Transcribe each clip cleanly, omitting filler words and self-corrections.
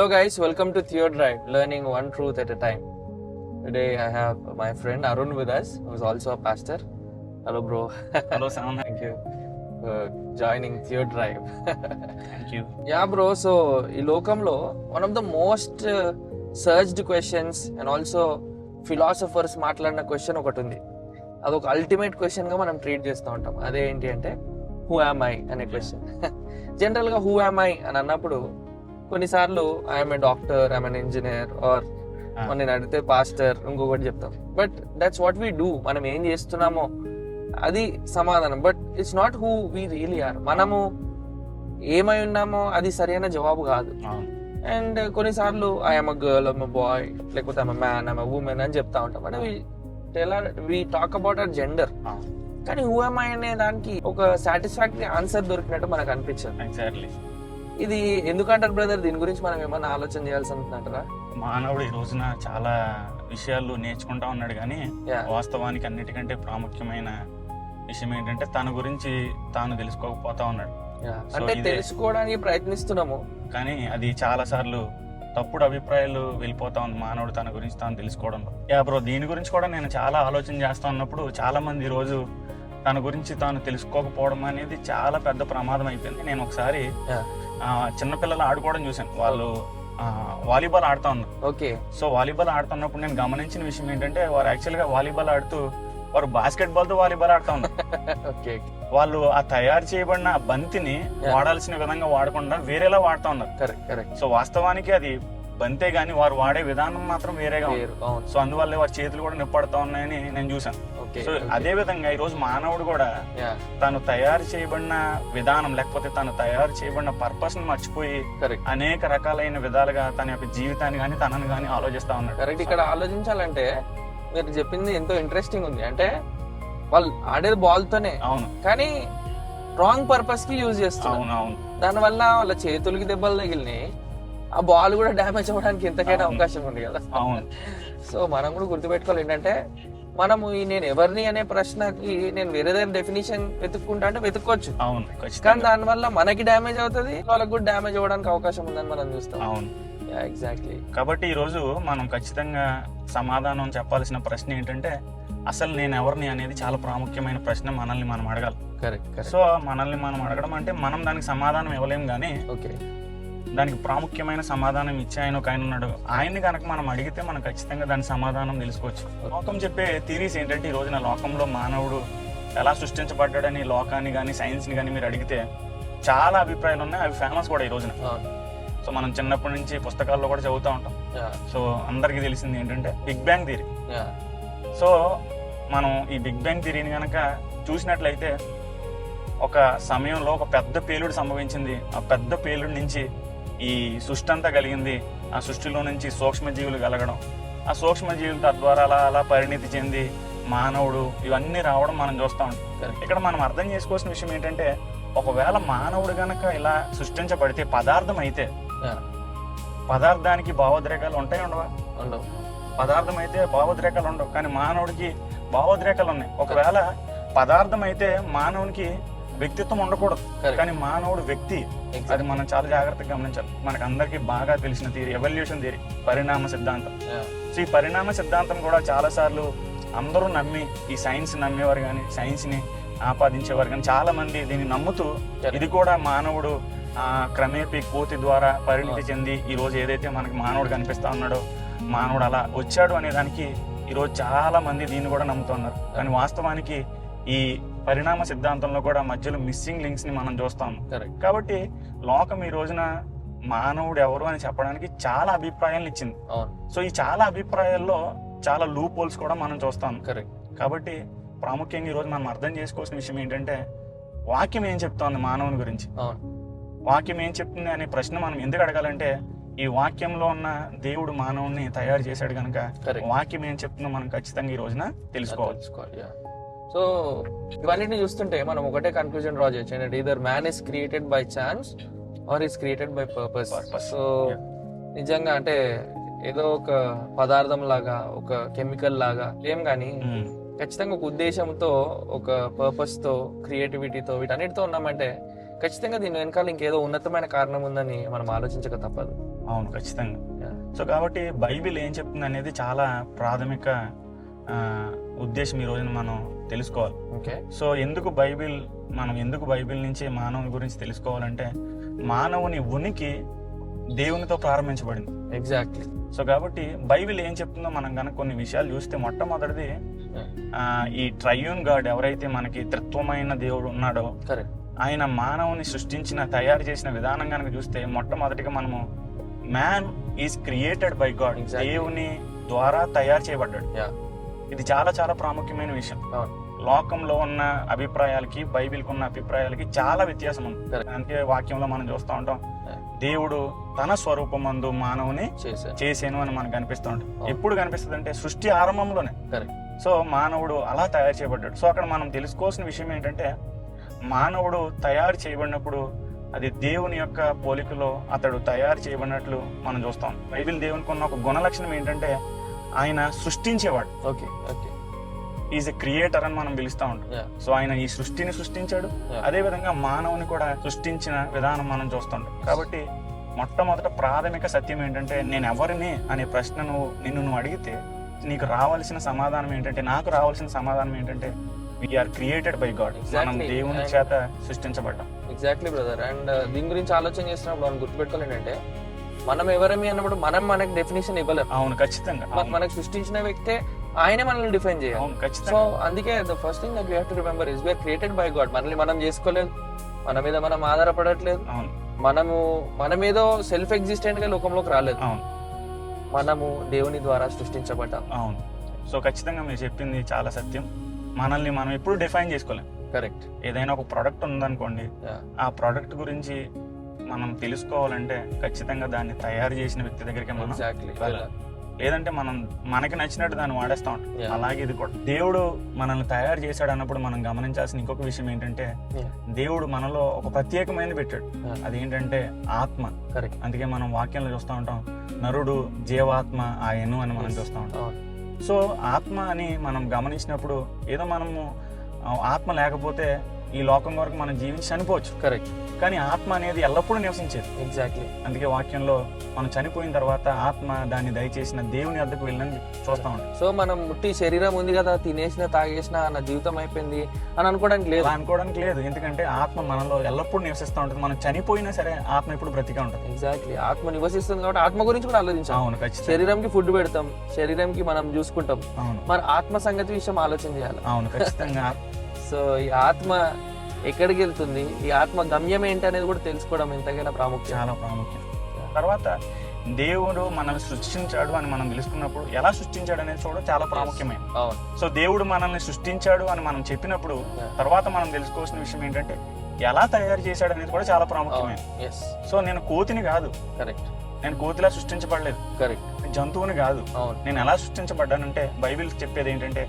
Hello guys, welcome to Theo Drive, learning one truth at a time. Today I have my friend Arun with us, who is also a pastor. Hello bro. Hello Sam. Thank you for joining Theo Drive. Thank you. Yeah bro, so ఈ లోకంలో one of the most searched questions and also philosophers మాట్లాడిన question ఒకటి ఉంది. అదొక ultimate క్వశ్చన్గా మనం treat చేస్తూ ఉంటాం. అదే ఏంటి అంటే హూ యామ్ ఐ అనే క్వశ్చన్. జనరల్గా హూ యామ్ ఐ అని అన్నప్పుడు కొన్నిసార్లు I'm a doctor, I'm an engineer, or నేను అడిగితే పాస్టర్, ఇంకొకటి చెప్తాం. But that's what we do. మనం ఏం చేస్తున్నామో అది సమాధానం. But it's not who we really are. మనము ఏమై ఉన్నామో అది సరైన జవాబు కాదు. అండ్ కొన్నిసార్లు I'm a girl, I'm a boy, లేకపోతే I'm a man, I'm a woman అని చెప్తా ఉంటాం. అంటే we talk about our gender. కానీ హూ యామ్ ఐ అనే దానికి ఒక సాటిస్ఫాక్టరీ ఆన్సర్ దొరికినట్టు మనకు అనిపించదు. ఎగ్జాక్ట్లీ. ఇది ఎందుకంటారు బ్రదర్? దీని గురించి మనం ఏమన్నా ఆలోచన చేయాల్సి ఉంటుందంటారా? మానవుడు ఈ రోజున చాలా విషయాలు నేర్చుకుంటా ఉన్నాడు, కానీ వాస్తవానికి అన్నిటికంటే ప్రాముఖ్యమైన విషయం ఏంటంటే తన గురించి తాను తెలుసుకోకపోతా ఉన్నాడు. అంటే తెలుసుకోవడానికి ప్రయత్నిస్తున్నాము, కానీ అది చాలా సార్లు తప్పుడు అభిప్రాయాలు వెళ్ళిపోతా ఉంది మానవుడు తన గురించి తాను తెలుసుకోవడంలో. బ్రో, దీని గురించి కూడా నేను చాలా ఆలోచన చేస్తా ఉన్నప్పుడు చాలా మంది ఈ రోజు తన గురించి తాను తెలుసుకోకపోవడం అనేది చాలా పెద్ద ప్రమాదం అయిపోయింది. నేను ఒకసారి చిన్నపిల్లలు ఆడుకోవడం చూశాను. వాళ్ళు వాలీబాల్ ఆడుతా ఉన్నారు. ఓకే. సో వాలీబాల్ ఆడుతున్నప్పుడు నేను గమనించిన విషయం ఏంటంటే వారు యాక్చువల్గా వాలీబాల్ ఆడుతూ వారు బాస్కెట్ బాల్ తో వాలీబాల్ ఆడుతా ఉన్నారు. వాళ్ళు ఆ తయారు చేయబడిన బంతిని వాడాల్సిన విధంగా వాడకుండా వేరేలా వాడుతా ఉన్నారు. సో వాస్తవానికి అది బంతే గానీ వారు వాడే విధానం మాత్రం వేరేగా ఉంది. సో అందువల్ల వారి చేతులు కూడా నిప్పడుతా ఉన్నాయని నేను చూసాను. సో అదే విధంగా ఈ రోజు మానవుడు కూడా తను తయారు చేయబడిన విధానం లేకపోతే తను తయారు చేయబడిన పర్పస్ ని మర్చిపోయి అనేక రకాలైన విధాలుగా తన యొక్క జీవితాన్ని కానీ తనని కానీ ఆలోచిస్తా ఉన్నాడు. కరెక్ట్. ఇక్కడ ఆలోచించాలంటే మీరు చెప్పింది ఎంతో ఇంట్రెస్టింగ్ ఉంది. అంటే వాళ్ళు ఆడేది బాల్ తోనే, అవును, కానీ రాంగ్ పర్పస్ కి యూజ్ చేస్తారు. అవును. దానివల్ల వాళ్ళ చేతులకి దెబ్బలు తగిలినాయి, ఆ బాల్ కూడా డ్యామేజ్ అవ్వడానికి ఎంతకైనా అవకాశం ఉంది కదా. అవును. సో మనం కూడా గుర్తుపెట్టుకోవాలి ఏంటంటే మనము ఈ నేను ఎవరిని అనే ప్రశ్నకి నేను వేరే దగ్గర డెఫినేషన్ వెతుక్కుంటా అంటే వెతుక్కోవచ్చు, అవును, కానీ దానివల్ల మనకి డ్యామేజ్ అవుతుంది, వాళ్ళకి కూడా డ్యామేజ్ అవ్వడానికి అవకాశం ఉందని మనం చూస్తాం. అవును, ఎగ్జాక్ట్లీ. కాబట్టి ఈ రోజు మనం ఖచ్చితంగా సమాధానం చెప్పాల్సిన ప్రశ్న ఏంటంటే అసలు నేను ఎవరిని అనేది చాలా ప్రాముఖ్యమైన ప్రశ్న. మనల్ని మనం అడగాలి. కరెక్ట్. సో మనల్ని మనం అడగడం అంటే మనం దానికి సమాధానం ఇవ్వలేం, కానీ ఓకే, దానికి ప్రాముఖ్యమైన సమాధానం ఇచ్చే ఆయన ఒక ఆయన ఉన్నాడు. ఆయన్ని కనుక మనం అడిగితే మనం ఖచ్చితంగా దాని సమాధానం తెలుసుకోవచ్చు. లోకం చెప్పే థీరీస్ ఏంటంటే ఈ రోజున లోకంలో మానవుడు ఎలా సృష్టించబడ్డాడని లోకాన్ని కానీ సైన్స్ని కానీ మీరు అడిగితే చాలా అభిప్రాయాలు ఉన్నాయి. అవి ఫేమస్ కూడా ఈ రోజున. సో మనం చిన్నప్పటి నుంచి పుస్తకాల్లో కూడా చదువుతూ ఉంటాం. సో అందరికీ తెలిసింది ఏంటంటే బిగ్ బ్యాంగ్ థియరీ. సో మనం ఈ బిగ్ బ్యాంగ్ థియరీని కనుక చూసినట్లయితే ఒక సమయంలో ఒక పెద్ద పేలుడు సంభవించింది. ఆ పెద్ద పేలుడు నుంచి ఈ సృష్టి అంతా కలిగింది. ఆ సృష్టిలో నుంచి సూక్ష్మజీవులు కలగడం, ఆ సూక్ష్మజీవులు తద్వారా అలా అలా పరిణితి చెంది మానవుడు ఇవన్నీ రావడం మనం చూస్తూ ఉంటాం. ఇక్కడ మనం అర్థం చేసుకోవాల్సిన విషయం ఏంటంటే ఒకవేళ మానవుడు గనక ఇలా సృష్టించబడితే పదార్థం అయితే పదార్థానికి భావోద్రేకాలు ఉంటాయి ఉండవా? ఉండవు. పదార్థం అయితే భావోద్రేకాలు ఉండవు, కానీ మానవుడికి భావోద్రేకాలు ఉన్నాయి. ఒకవేళ పదార్థం అయితే మానవునికి వ్యక్తిత్వం ఉండకూడదు, కానీ మానవుడు వ్యక్తి. అది మనం చాలా జాగ్రత్తగా గమనించాలి. మనకు అందరికీ బాగా తెలిసిన థియరీ ఎవల్యూషన్ థియరీ, పరిణామ సిద్ధాంతం. సో ఈ పరిణామ సిద్ధాంతం కూడా చాలా సార్లు అందరూ నమ్మి ఈ సైన్స్ నమ్మేవారు కానీ సైన్స్ ని ఆపాదించేవారు కానీ చాలా మంది దీన్ని నమ్ముతూ ఇది కూడా మానవుడు క్రమేపీ కోతి ద్వారా పరిణితి చెంది ఈ రోజు ఏదైతే మనకి మానవుడు కనిపిస్తా ఉన్నాడో మానవుడు అలా వచ్చాడు అనే దానికి ఈరోజు చాలా మంది దీన్ని కూడా నమ్ముతున్నారు. కానీ వాస్తవానికి ఈ పరిణామ సిద్ధాంతంలో కూడా మధ్యలో మిస్సింగ్ లింక్స్ ని మనం చూస్తాము. కాబట్టి లోకం ఈ రోజున మానవుడు ఎవరు అని చెప్పడానికి చాలా అభిప్రాయాలు ఇచ్చింది. సో ఈ చాలా అభిప్రాయాల్లో చాలా లూప్ హోల్స్ కూడా మనం చూస్తాం. కాబట్టి ప్రాముఖ్యంగా ఈ రోజు మనం అర్థం చేసుకోవాల్సిన విషయం ఏంటంటే వాక్యం ఏం చెప్తోంది మానవుని గురించి, వాక్యం ఏం చెప్తుంది అనే ప్రశ్న మనం ఎందుకు అడగాలంటే ఈ వాక్యంలో ఉన్న దేవుడు మానవుని తయారు చేశాడు కనుక వాక్యం ఏం చెప్తుందో మనం ఖచ్చితంగా ఈ రోజున తెలుసుకోవాలి. సో ఇవన్నిటిని చూస్తుంటే మనం ఒకటే కన్క్లూజన్ డ్రా చేయొచ్చు ఏంటంటే either man is created by chance or is created by purpose. So నిజంగా అంటే ఏదో ఒక పదార్థం లాగా ఒక కెమికల్ లాగా ఏం కానీ ఖచ్చితంగా ఒక ఉద్దేశంతో ఒక పర్పస్ తో క్రియేటివిటీతో వీటన్నిటితో ఉన్నామంటే ఖచ్చితంగా దీని వెనకాల ఇంకేదో ఉన్నతమైన కారణం ఉందని మనం ఆలోచించక తప్పదు. అవును, ఖచ్చితంగా. Yeah. సో కాబట్టి బైబిల్ ఏం చెప్తుంది అనేది చాలా ప్రాథమిక ఉద్దేశం ఈ రోజున మనం తెలుసుకోవాలి. ఓకే. సో ఎందుకు బైబిల్ నుంచి మానవుని గురించి తెలుసుకోవాలంటే మానవుని ఉనికి దేవునితో ప్రారంభించబడింది. ఎగ్జాక్ట్లీ. సో కాబట్టి బైబిల్ ఏం చెప్తుందో మనం కనుక కొన్ని విషయాలు చూస్తే, మొట్టమొదటిది ఈ ట్రయూన్ గాడ్ ఎవరైతే మనకి త్రిత్వమైన దేవుడు ఉన్నాడో కరెక్ట్, ఆయన మానవుని తయారు చేసిన విధానం కనుక చూస్తే, మొట్టమొదటిగా మనము man is created by God. Exactly. దేవుని ద్వారా తయారు చేయబడ్డాడు. Yeah. ఇది చాలా చాలా ప్రాముఖ్యమైన విషయం. లోకంలో ఉన్న అభిప్రాయాలకి బైబిల్కి ఉన్న అభిప్రాయాలకి చాలా వ్యత్యాసం ఉంది. Correct. అందుకే వాక్యంలో మనం చూస్తూ ఉంటాం, దేవుడు తన స్వరూపమందు మానవుని చేసేను అని మనకు కనిపిస్తూ ఉంటుంది. ఎప్పుడు కనిపిస్తుంది అంటే సృష్టి ఆరంభంలోనే. కరెక్ట్. సో మానవుడు అలా తయారు చేయబడ్డాడు. సో అక్కడ మనం తెలుసుకోవాల్సిన విషయం ఏంటంటే, మానవుడు తయారు చేయబడినప్పుడు అది దేవుని యొక్క పోలికలో అతడు తయారు చేయబడినట్లు మనం చూస్తాం. బైబిల్ దేవునికి ఉన్న ఒక గుణ లక్షణం ఏంటంటే ఆయన సృష్టించేవాడు. Okay. Okay. Is a creator అని మనం పిలుస్తూ ఉంటాం. సో ఆయన ఈ సృష్టిని సృష్టించాడు. అదే విధంగా మానవుని కూడా సృష్టించిన విధానం మనం చూస్తుంటాం. కాబట్టి మొట్టమొదట ప్రాథమిక సత్యం ఏంటంటే, నేను ఎవరిని అనే ప్రశ్న నిన్ను అడిగితే నీకు రావాల్సిన సమాధానం ఏంటంటే, నాకు రావాల్సిన సమాధానం ఏంటంటే, వీఆర్ క్రియేటెడ్ బై గాడ్. మనం దేవుని చేత సృష్టించబడ్డాం. Exactly brother. అండ్ దీని గురించి ఆలోచన చేసినప్పుడు మనం గుర్తుపెట్టుకోవాలి ఏంటంటే, మనం ఎవరమి అన్నప్పుడు మనకి డెఫినేషన్ ఇవ్వలేము. అవును, ఖచ్చితంగా. మనకు సృష్టించిన వ్యక్తే ఆయనే మనల్ని డిఫైన్ చేయాలి. అవును, ఖచ్చితంగా. సో అందుకే the first thing that we have to remember is we are created by God. మనల్ని మనం చేసుకోలేదు, మన మీద మనం ఆధారపడట్లేదు, మన మీద సెల్ఫ్ ఎగ్జిస్టెంట్ గా లోకంలోకి రాలేదు. అవును, మనము దేవుని ద్వారా సృష్టించబడ్డాం. అవును. సో ఖచ్చితంగా మీరు చెప్పింది చాలా సత్యం. మనల్ని మనం ఎప్పుడు డిఫైన్ చేసుకోలేం. కరెక్ట్. ఏదైనా ఒక ప్రోడక్ట్ ఉందనుకోండి, ఆ ప్రోడక్ట్ గురించి మనం తెలుసుకోవాలంటే ఖచ్చితంగా దాన్ని తయారు చేసిన వ్యక్తి దగ్గరికి మనం వెళ్ళాలి. లేదంటే మనకి నచ్చినట్టు దాన్ని వాడేస్తా ఉంటాం. అలాగే ఇది కూడా దేవుడు మనల్ని తయారు చేశాడు అన్నప్పుడు మనం గమనించాల్సిన ఇంకొక విషయం ఏంటంటే, దేవుడు మనలో ఒక ప్రత్యేకమైనది పెట్టాడు. అదేంటంటే ఆత్మ. అందుకే మనం వాక్యంలో చూస్తూ ఉంటాం, నరుడు జీవాత్మ ఆయను అని మనం చూస్తూ ఉంటాం. సో ఆత్మ అని మనం గమనించినప్పుడు, ఏదో మనము ఆత్మ లేకపోతే ఈ లోకం వరకు మనం జీవించి చనిపోవచ్చు. కరెక్ట్. కానీ ఆత్మ అనేది ఎల్లప్పుడూ నివసించేది. ఎగ్జాక్ట్లీ. అందుకే వాక్యంలో మనం చనిపోయిన తర్వాత ఆత్మ దాన్ని దయచేసిన దేవుని వద్దకు వెళ్ళని చూస్తా ఉంటాం. సో మనం ముట్టి శరీరం ఉంది కదా, తినేసిన తాగేసిన నా జీవితం అయిపోయింది అని అనుకోవడానికి లేదు. ఎందుకంటే ఆత్మ మనలో ఎల్లప్పుడూ నివసిస్తూ ఉంటుంది. మనం చనిపోయినా సరే ఆత్మ ఇప్పుడు బ్రతిగా ఉంటుంది. ఎగ్జాక్ట్లీ. ఆత్మ నివసిస్తుంది కాబట్టి ఆత్మ గురించి కూడా ఆలోచించాం. అవును, ఖచ్చితంగా. శరీరంకి ఫుడ్ పెడతాం, శరీరంకి మనం చూసుకుంటాం. అవును, మన ఆత్మ సంగతి విషయం ఆలోచన చేయాలి. అవును, ఖచ్చితంగా. సో ఈ ఆత్మ ఎక్కడికి వెళ్తుంది, ఈ ఆత్మ గమ్యం ఏంటి అనేది కూడా తెలుసుకోవడం ఎంతకైనా ప్రాముఖ్యం, చాలా ప్రాముఖ్యం. తర్వాత దేవుడు మనల్ని సృష్టించాడు అని మనం తెలుసుకున్నప్పుడు, ఎలా సృష్టించాడు అనేది చూడడం చాలా ప్రాముఖ్యమైనది. సో దేవుడు మనల్ని సృష్టించాడు అని మనం చెప్పినప్పుడు తర్వాత మనం తెలుసుకోవాల్సిన విషయం ఏంటంటే, ఎలా తయారు చేశాడు అనేది కూడా చాలా ప్రాముఖ్యమైనది. సో నేను కోతిని కాదు. కరెక్ట్. నేను కోతిలా సృష్టించబడలేదు. కరెక్ట్. జంతువుని కాదు. నేను ఎలా సృష్టించబడ్డానంటే, బైబిల్ చెప్పేది ఏంటంటే,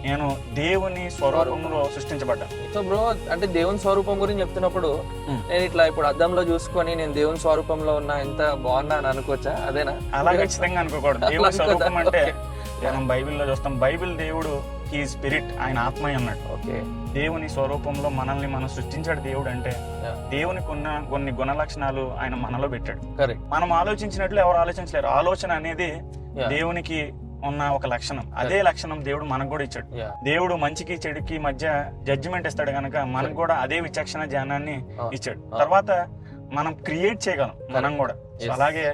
నేను దేవుని స్వరూపంలో సృష్టించబడ్డాను. సో బ్రో, అంటే దేవుని స్వరూపం గురించి చెప్తున్నప్పుడు నేను ఇట్లా ఇప్పుడు అద్దంలో చూసుకొని నేను దేవుని స్వరూపంలో ఉన్నా, ఎంత బాగున్నా అని అనుకోవచ్చా? అదేనా? అలా ఖచ్చితంగా అనుకోకూడదు. దేవుని స్వరూపం అంటే మనం బైబిల్లో చూస్తాం. బైబిల్ దేవుడు హీ స్పిరిట్, ఆయన ఆత్మ అన్నాడు. ఓకే. దేవుని స్వరూపంలో మనల్ని మనం సృష్టించాడు దేవుడు అంటే, దేవునికి ఉన్న కొన్ని గుణ లక్షణాలు ఆయన మనలో పెట్టాడు. కరెక్ట్. మనం ఆలోచించినట్లు ఎవరు ఆలోచించలేరు. ఆలోచన అనేది దేవునికి ఉన్న ఒక లక్షణం. అదే లక్షణం దేవుడు మనకు కూడా ఇచ్చాడు. దేవుడు మంచికి చెడుకి మధ్య జడ్జిమెంట్ ఇస్తాడు కనుక మనకు కూడా అదే విచక్షణ జ్ఞానాన్ని ఇచ్చాడు. తర్వాత మనం క్రియేట్ చేయగలం మనం కూడా. అలాగే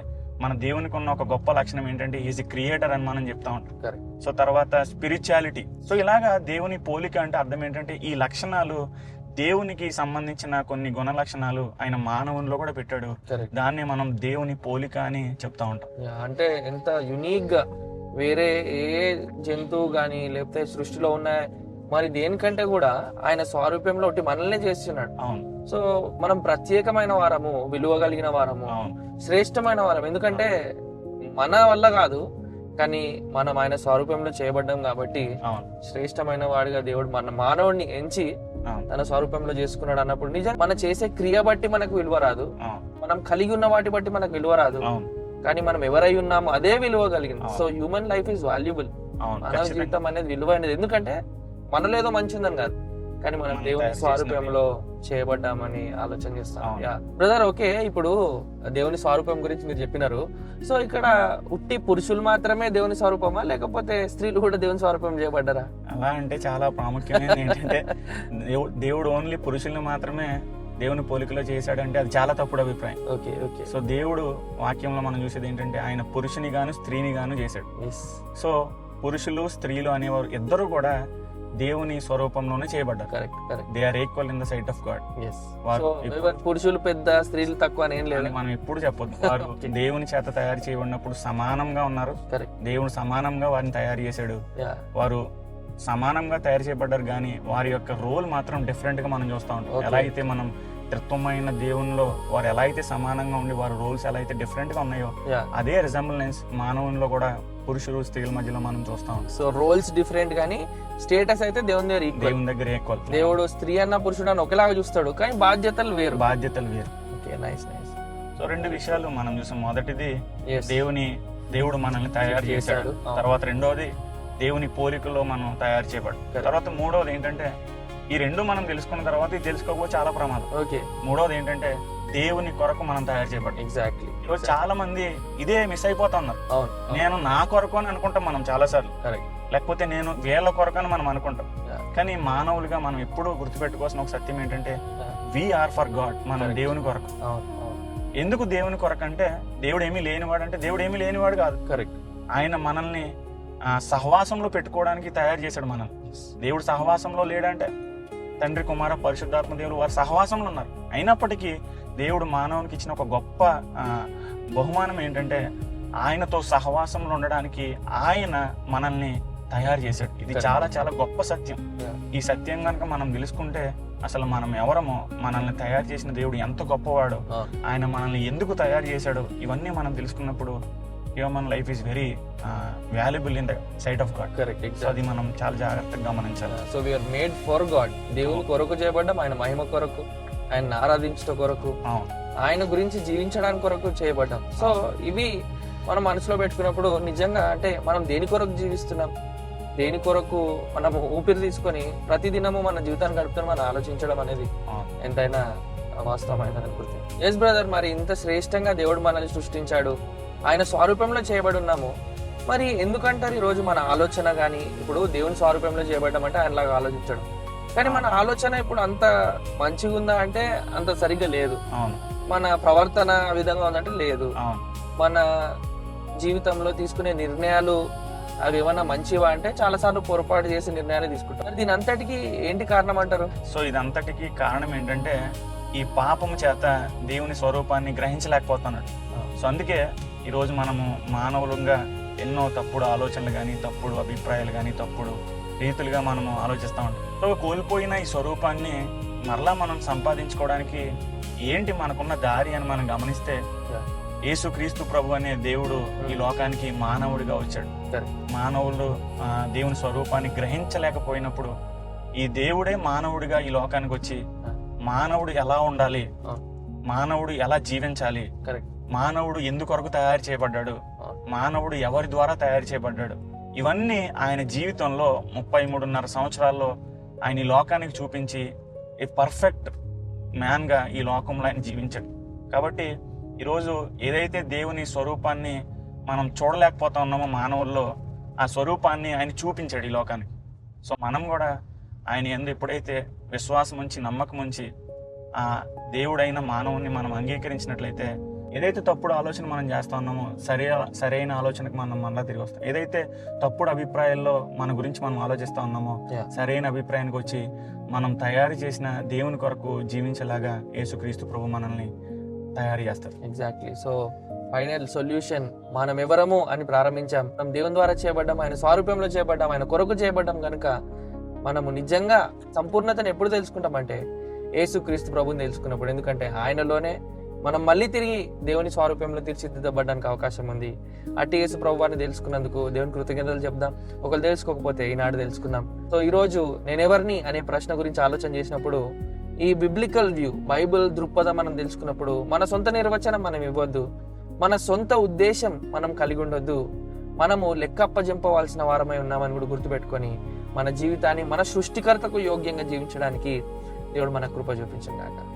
మన దేవునికి ఉన్న ఒక గొప్ప లక్షణం ఏంటంటే, ఈజ్ క్రియేటర్ అని మనం చెప్తా ఉంటాం. సో తర్వాత స్పిరిచువాలిటీ. సో ఇలాగా దేవుని పోలిక అంటే అర్థం ఏంటంటే, ఈ లక్షణాలు దేవునికి సంబంధించిన కొన్ని గుణ లక్షణాలు ఆయన మానవునిలో కూడా పెట్టాడు. దాన్ని మనం దేవుని పోలిక అని చెప్తా ఉంటాం. అంటే ఎంత యునిక్ గా వేరే ఏ జంతువు గాని లేకపోతే సృష్టిలో ఉన్న మరి దేనికంటే కూడా ఆయన స్వరూపంలో ఒకటి మనల్ని చేస్తున్నాడు. అవును. సో మనం ప్రత్యేకమైన వారము, విలువ కలిగిన వారము, శ్రేష్టమైన వారం. ఎందుకంటే మన వల్ల కాదు, కానీ మనం ఆయన స్వరూపంలో చేయబడ్డాం కాబట్టి శ్రేష్టమైన వాడిగా దేవుడు మన మానవుడిని ఎంచి తన స్వరూపంలో చేసుకున్నాడు అన్నప్పుడు నిజంగా మనం చేసే క్రియ బట్టి మనకు విలువ రాదు, మనం కలిగి ఉన్న వాటి బట్టి మనకు విలువ రాదు, కానీ మనం ఎవరై ఉన్నామో అదే విలువ కలిగింది. So human life is valuable. మానవ జీవితం అనేది విలువైనది. ఎందుకంటే మనలో ఏదో మంచి ఉందని కాదు, కానీ మనం దేవుని స్వరూపంలో చేయబడ్డామని ఆలోచన చేస్తాం. అవును. యా బ్రదర్, ఓకే, ఇప్పుడు దేవుని స్వరూపం గురించి మీరు చెప్పినారు. సో ఇక్కడ ఉట్టి పురుషులు మాత్రమే దేవుని స్వరూపమా, లేకపోతే స్త్రీలు కూడా దేవుని స్వరూపం చేయబడ్డారా? అలా అంటే చాలా ప్రాముఖ్యమైనది ఏంటంటే దేవుడు ఓన్లీ పురుషుల్ని మాత్రమే దేవుని పోలికలో చేశాడంటే అది చాలా తప్పుడు అభిప్రాయం. Okay okay. సో దేవుడు వాక్యంలో మనం చూసేది ఏంటంటే ఆయన పురుషుని గాను స్త్రీని గాను చేశాడు. సో పురుషులు స్త్రీలు అనేవారు ఇద్దరు కూడా దేవుని స్వరూపంలోనే చేయబడ్డారు. Correct correct. They are equal in the sight of God. So పురుషులు పెద్ద స్త్రీలు తక్కువ అని ఏం లేదు. మనం ఎప్పుడు చెప్పొద్దు. వారు దేవుని చేత తయారు చేయబడినప్పుడు సమానంగా ఉన్నారు. దేవుడు సమానంగా వారిని తయారు చేశాడు. వారు సమానంగా తయారు చేయబడ్డారు, కానీ వారి యొక్క రోల్ మాత్రం డిఫరెంట్ గా మనం చూస్తూ ఉంటాం. ఎలా అయితే మనం త్రిత్వమైన దేవునిలో వారు ఎలా అయితే సమానంగా ఉండి వారి రోల్స్ ఎలా అయితే డిఫరెంట్ గా ఉన్నాయో అదే రిజంబులెన్స్ మానవునిలో కూడా పురుషులు స్త్రీల మధ్యలో మనం చూస్తాం. సో రోల్స్ డిఫరెంట్, కానీ స్టేటస్ అయితే దేవుని దగ్గర ఈక్వల్. దేవుడు స్త్రీ అన్న పురుషుడు అని ఒకేలాగా చూస్తాడు, కానీ బాధ్యతలు వేరు. Okay, nice nice. సో రెండు విషయాలు మనం చూసాం. మొదటిది దేవుడు మనల్ని తయారు చేశాడు. తర్వాత రెండోది దేవుని పోలికలో మనం తయారు చేయబడు. తర్వాత మూడోది ఏంటంటే ఈ రెండు మనం తెలుసుకున్న తర్వాత ఇది తెలుసుకోకపోతే చాలా ప్రమాదం. ఓకే. మూడోది ఏంటంటే దేవుని కొరకు మనం తయారు చేయబడ్డాం. ఎగ్జాక్ట్లీ. ఈరోజు చాలా మంది ఇదే మిస్ అయిపోతున్నారు. నేను నా కొరకు అని అనుకుంటాం మనం చాలా సార్లు, లేకపోతే నేను వీళ్ళ కొరకు అని మనం అనుకుంటాం. కానీ మానవులుగా మనం ఎప్పుడూ గుర్తుపెట్టుకోవాల్సిన ఒక సత్యం ఏంటంటే వీఆర్ ఫర్ గాడ్. మనం దేవుని కొరకు. ఎందుకు దేవుని కొరకు అంటే దేవుడు ఏమీ లేనివాడు అంటే దేవుడు ఏమీ లేనివాడు కాదు. కరెక్ట్. ఆయన మనల్ని సహవాసంలో పెట్టుకోవడానికి తయారు చేశాడు. మనం దేవుడు సహవాసంలో లేడంటే తండ్రి కుమార పరిశుద్ధాత్మ దేవుడు వారి సహవాసంలో ఉన్నారు. అయినప్పటికీ దేవుడు మానవునికి ఇచ్చిన ఒక గొప్ప బహుమానం ఏంటంటే ఆయనతో సహవాసంలో ఉండడానికి ఆయన మనల్ని తయారు చేశాడు. ఇది చాలా చాలా గొప్ప సత్యం. ఈ సత్యం కనుక మనం తెలుసుకుంటే అసలు మనం ఎవరమో, మనల్ని తయారు చేసిన దేవుడు ఎంత గొప్పవాడో, ఆయన మనల్ని ఎందుకు తయారు చేశాడో ఇవన్నీ మనం తెలుసుకున్నప్పుడు human life is very valuable in the sight of God. Correct. So అది మనం చాలా జాగ్రత్తగా గమనించాలి. So we are made for God. దేవుని కొరకు చేయబడ్డం, ఆయన మహిమ కొరకు, ఆయన ఆరాధించడం కొరకు, ఆయన గురించి జీవించడానికి కొరకు చేయబడ్డాం. సో ఇవి మనం మనసులో పెట్టుకున్నప్పుడు నిజంగా అంటే మనం దేని కొరకు జీవిస్తున్నాం, దేని కొరకు మనం ఊపిరి తీసుకొని ప్రతిదినము మన జీవితాన్ని గడుపుతాం మనం ఆలోచించడం అనేది ఎంతైనా వాస్తవమైన అనుకుంటుంది. ఎస్ బ్రదర్, మరి ఇంత శ్రేష్టంగా దేవుడు మనల్ని సృష్టించాడు, ఆయన స్వరూపంలో చేయబడి ఉన్నాము. మరి ఎందుకంటారు ఈరోజు మన ఆలోచన కానీ, ఇప్పుడు దేవుని స్వరూపంలో చేయబడ్డం అంటే ఆయనలాగా ఆలోచించడం, కానీ మన ఆలోచన ఇప్పుడు అంత మంచిగా ఉందా అంటే అంత సరిగ్గా లేదు. మన ప్రవర్తన ఆ విధంగా ఉందంటే లేదు. మన జీవితంలో తీసుకునే నిర్ణయాలు అవి ఏమన్నా మంచివా అంటే చాలా సార్లు పొరపాటు చేసి నిర్ణయాలు తీసుకుంటారు. దీని అంతటికి ఏంటి కారణం అంటారు? సో ఇదంతటికి కారణం ఏంటంటే ఈ పాపము చేత దేవుని స్వరూపాన్ని గ్రహించలేకపోతున్నాడు. సో అందుకే ఈరోజు మనము మానవులుగా ఎన్నో తప్పుడు ఆలోచనలు కానీ, తప్పుడు అభిప్రాయాలు కానీ, తప్పుడు రీతులుగా మనము ఆలోచిస్తూ ఉంటాం. సో కోల్పోయిన ఈ స్వరూపాన్ని మరలా మనం సంపాదించుకోవడానికి ఏంటి మనకున్న దారి అని మనం గమనిస్తే యేసుక్రీస్తు ప్రభు అనే దేవుడు ఈ లోకానికి మానవుడిగా వచ్చాడు. మానవులు దేవుని స్వరూపాన్ని గ్రహించలేకపోయినప్పుడు ఈ దేవుడే మానవుడిగా ఈ లోకానికి వచ్చి మానవుడు ఎలా ఉండాలి, మానవుడు ఎలా జీవించాలి, మానవుడు ఎందుకొరకు తయారు చేయబడ్డాడు, మానవుడు ఎవరి ద్వారా తయారు చేయబడ్డాడు, ఇవన్నీ ఆయన జీవితంలో 33.5 సంవత్సరాల్లో ఆయన ఈ లోకానికి చూపించి ఏ పర్ఫెక్ట్ మ్యాన్ గా ఈ లోకంలో ఆయన జీవించాడు. కాబట్టి ఈరోజు ఏదైతే దేవుని స్వరూపాన్ని మనం చూడలేకపోతా ఉన్నామో మానవుల్లో, ఆ స్వరూపాన్ని ఆయన చూపించాడు ఈ లోకానికి. సో మనం కూడా ఆయన యందు ఎప్పుడైతే విశ్వాసం ఉంచి, నమ్మకం ఉంచి ఆ దేవుడైన మానవుని మనం అంగీకరించినట్లయితే ఏదైతే తప్పుడు ఆలోచన మనం చేస్తా ఉన్నామో సరైన ఆలోచనకు మనం మళ్ళా తిరిగి వస్తాం. ఏదైతే తప్పుడు అభిప్రాయాల్లో మన గురించి మనం ఆలోచిస్తా ఉన్నామో సరైన అభిప్రాయానికి వచ్చి మనం తయారు చేసిన దేవుని కొరకు జీవించేలాగా యేసుక్రీస్తు ప్రభు మనల్ని తయారు చేస్తారు. ఎగ్జాక్ట్లీ. సో ఫైనల్ సొల్యూషన్ మనం ఎవరము అని ప్రారంభించాం. మనం దేవుని ద్వారా చేయబడ్డాం, ఆయన స్వరూపంలో చేయబడ్డాం, ఆయన కొరకు చేయబడ్డాం కనుక మనము నిజంగా సంపూర్ణతను ఎప్పుడు తెలుసుకుంటామంటే యేసుక్రీస్తు ప్రభుని తెలుసుకున్నప్పుడు. ఎందుకంటే ఆయనలోనే మనం మళ్ళీ తిరిగి దేవుని స్వరూపంలో తీర్చిదిద్దబడడానికి అవకాశం ఉంది. అట్టి యేసు ప్రభువాన్ని తెలుసుకున్నందుకు దేవుని కృతజ్ఞతలు చెప్దాం. ఒకరు తెలుసుకోకపోతే ఈనాడు తెలుసుకుందాం. సో ఈరోజు నేనెవరిని అనే ప్రశ్న గురించి ఆలోచన చేసినప్పుడు ఈ బిబ్లికల్ వ్యూ, బైబిల్ దృక్పథం మనం తెలుసుకున్నప్పుడు మన సొంత నిర్వచనం మనం ఇవ్వద్దు, మన సొంత ఉద్దేశం మనం కలిగి ఉండొద్దు. మనము లెక్కప్పజంపవలసిన వారమై ఉన్నామని కూడా గుర్తుపెట్టుకొని మన జీవితాన్ని మన సృష్టికర్తకు యోగ్యంగా జీవించడానికి దేవుడు మన కృప చూపించిన గాక.